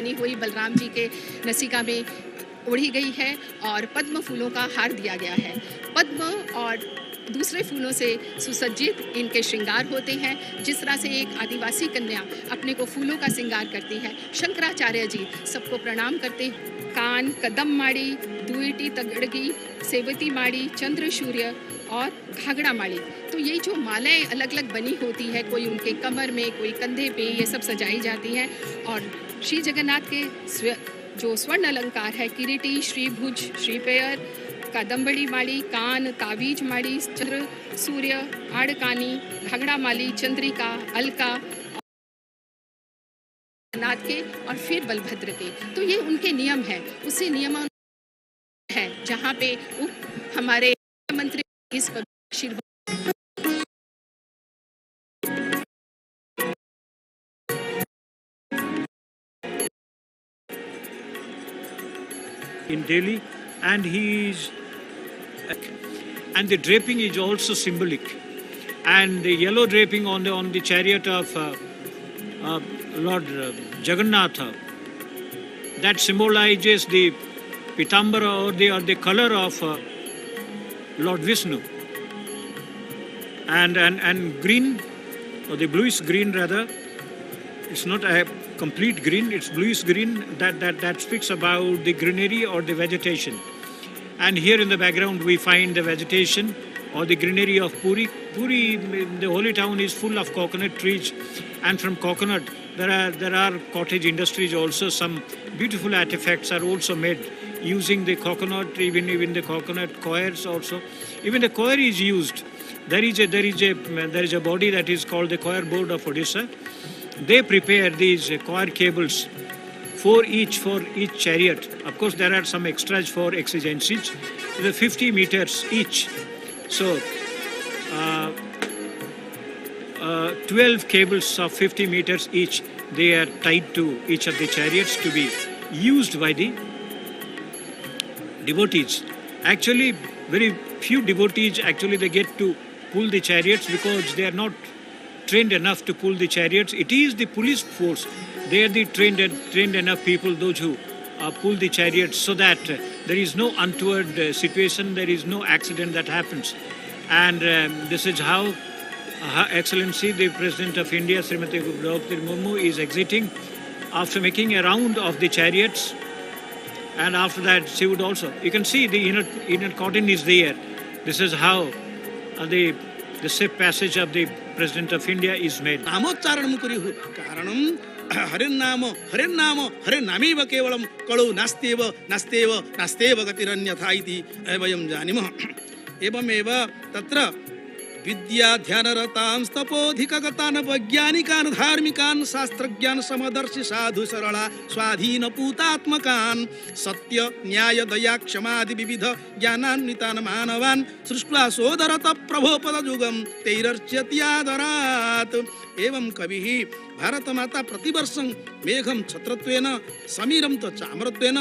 बनी हुई बलराम जी के नसिका में ओढ़ी गई है और पद्म फूलों का हार दिया गया है। पद्म और दूसरे फूलों से सुसज्जित इनके श्रृंगार होते हैं। जिस तरह से एक आदिवासी कन्या अपने को फूलों का श्रृंगार करती है, शंकराचार्य जी सबको प्रणाम करते हैं। कान, कदम माड़ी, दुईटी तगड़गी, सेवती माड़ी, चंद्र सूर्य और घाघरा माड़ी, तो ये जो मालाएं अलग अलग बनी होती है, कोई उनके कमर में, कोई कंधे पे, ये सब सजाई जाती हैं। और श्री जगन्नाथ के जो स्वर्ण अलंकार है, किरीटी, श्रीभुज, श्रीपेयर, कादम्बड़ी माड़ी, कान, तावीज माड़ी, चंद्र सूर्य, आड़कानी, घाघरा माली, चंद्रिका, अलका नाथ के और फिर बलभद्र के, तो ये उनके नियम है। उसी नियम है जहाँ पे हमारे मंत्री इस आशीर्वाद in Delhi, and and the draping is also symbolic, and the yellow draping on the chariot of Lord Jagannatha, that symbolizes the pitambara or the color of Lord Vishnu, and green, or the bluish green rather. It's not a complete green, it's bluish green that speaks about the greenery or the vegetation. And here in the background we find the vegetation or the greenery of Puri. Puri, the holy town, is full of coconut trees, and from coconut there are cottage industries also. Some beautiful artifacts are also made using the coconut, even the coconut coires also. Even the coir is used. There is a body that is called the Coir Board of Odisha. They prepare these coir cables for each chariot. Of course, there are some extras for exigencies. The 50 meters each. So 12 cables of 50 meters each, they are tied to each of the chariots to be used by the devotees. Actually, very few devotees actually they get to pull the chariots because they are not trained enough to pull the chariots. It is the police force. They are the trained enough people, those who pull the chariots, so that there is no untoward situation, there is no accident that happens. And this is how Her Excellency the President of India, Srimati Draupadi Murmu, is exiting after making a round of the chariots. And after that, she would also, you can see the inner curtain is there. This is how the safe passage of the President of India is made. नामोच्चारणं कुर्युः कारणं हरिन्नाम हरे नामेव केवलं कळु नास्त्येव नास्त्येव नास्त्येव गतिरन्यथा इति वयं जानीमः। एवमेव तत्र विद्या ध्यानरतां तपोधिकगतान् वैज्ञानिकान् धार्मिकान् शास्त्रज्ञान् समदर्शि साधु सरला स्वाधीन पूतात्मकान् सत्य न्याय दया क्षमादि विविध ज्ञानान्वितान् मानवान् सृष्ट्वा सोदरत प्रभोपदयुगं तैरर्च्यति आदरात्। एवं कविः भारतमाता प्रतिवर्षं मेघं छत्रत्वेन समीरं च चामरत्वेन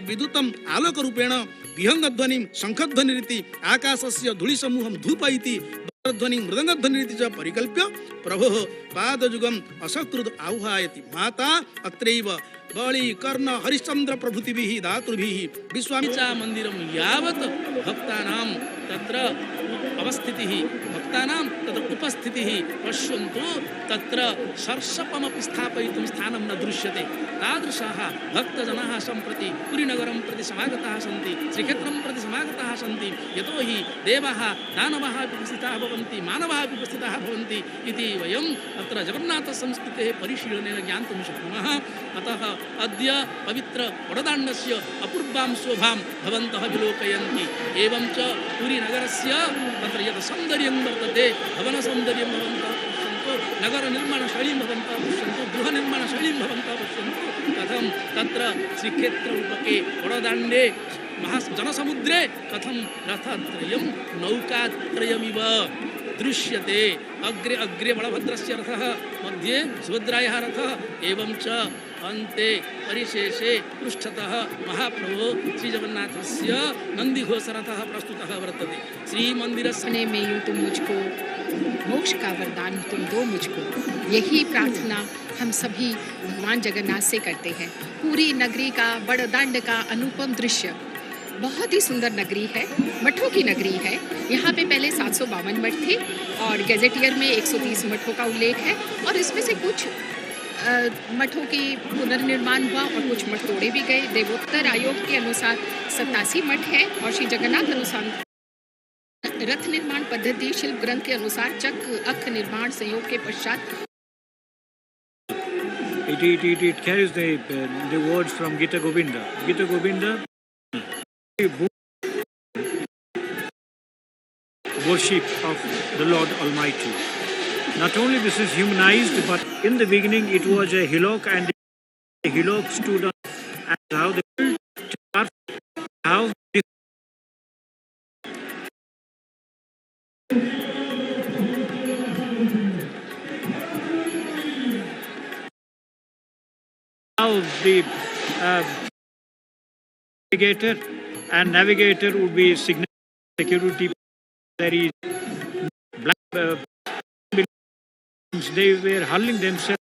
विद्युतम् आलोकरूपेण विहंगध्वनिं शंखध्वनिरिति आकाशस्य धूलिसमूहं धूप इति ध्वनिं मृदंगध्वनिरिति च परिकल्प्य प्रभोः पादयुगम् असकृत् आह्वायति। माता अत्रैव बलि कर्ण हरिश्चंद्र प्रभृतिभिः दातृभिः विश्वामित्र मंदिरं यावत् भक्तानां तत्र अवस्थितिः भक्तानां तत्र उपस्थितिः पश्यन्तु तत्र सर्षपमपि स्थापयितुं स्थानं न दृश्यते। तादृशाः भक्तजनाः सम्प्रति पुरीनगरं प्रति समागताः सन्ति, श्रीक्षेत्रं प्रति समागताः सन्ति। यतोहि देवाः दानवाः अपि उपस्थिताः भवन्ति, मानवाः अपि उपस्थिताः भवन्ति इति वयं अत्र जगन्नाथसंस्कृतेः परिशीलनेन ज्ञातुं शक्नुमः। अतः अद्य पवित्र वडदाण्डस्य अपूर्वां शोभां भवन्तः विलोकयन्ति। एवं च पुरीनगरस्य तत्र यत् सौन्दर्यं वर्तते, भवनसौन्दर्यं भवन्तः पश्यन्तु, नगरनिर्माणशैलीं भवन्तः पश्यन्तु, गृहनिर्माणशैलीं भवन्तः पश्यन्तु, कथं तत्र श्रीक्षेत्ररूपके वडदाण्डे महाजनसमुद्रे कथं रथत्रयं नौकात्रयमिव दृश्यते। अग्रे अग्रे बलभद्रस्य रथः, मध्ये सुभद्रायाः रथः, एवं च अन्ते परिशेषे पृष्ठतः महाप्रभो श्रीजगन्नाथस्य नन्दिघोषरथः प्रस्तुतः वर्तते। श्रीमन्दिरस्य सपने में यूं तुम मुझको मोक्ष का वरदान तुम दो मुझको, यही प्रार्थना हम सभी भगवान जगन्नाथ से करते हैं। पूरी नगरी का बड़दांड का अनुपम दृश्य, बहुत ही सुंदर नगरी है, मठों की नगरी है। यहाँ पे पहले 752 मठ थे और गैजेटियर में 130 मठों का उल्लेख है और इसमें से कुछ मठों की पुनर्निर्माण हुआ और कुछ मठ तोड़े भी गए। देवोत्तर आयोग के अनुसार 87 मठ है और श्री जगन्नाथ अनुसार रथ निर्माण पद्धति शिल्प ग्रंथ के अनुसार चक्र अख निर्माण संयोग के पश्चात It carries the words from Gita Govinda. Gita Govinda, worship of the Lord Almighty. Not only this is humanized, but in the beginning it was a hillock, and the hillock stood on, and how the how the navigator would be signaling security. There is black they were hurling themselves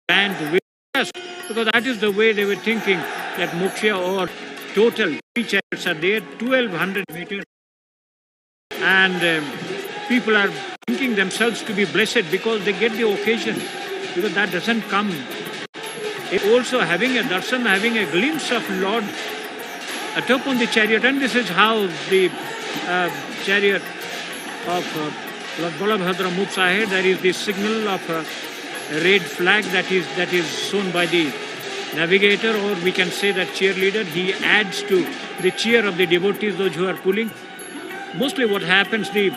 and west, because that is the way they were thinking that moksha or total 3 chariots are there, 1200 meters, and people are thinking themselves to be blessed because they get the occasion, because that doesn't come. Also having a darshan, having a glimpse of Lord atop on the chariot, and this is how the chariot of Lord Balabhadra moves ahead. There is the signal of a red flag that is shown by the navigator, or we can say that cheerleader. He adds to the cheer of the devotees, those who are pulling. Mostly what happens, the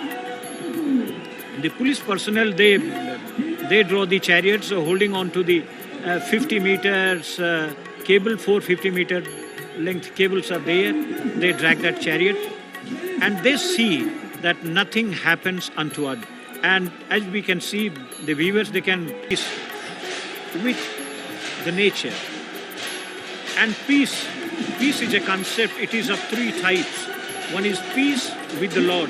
police personnel, they draw the chariots, holding on to the 50 meters cable, 450 meter length cables are there. They drag that chariot and they see that nothing happens untoward. And as we can see, the viewers, they can peace with the nature. And peace is a concept. It is of 3 types. One is peace with the Lord.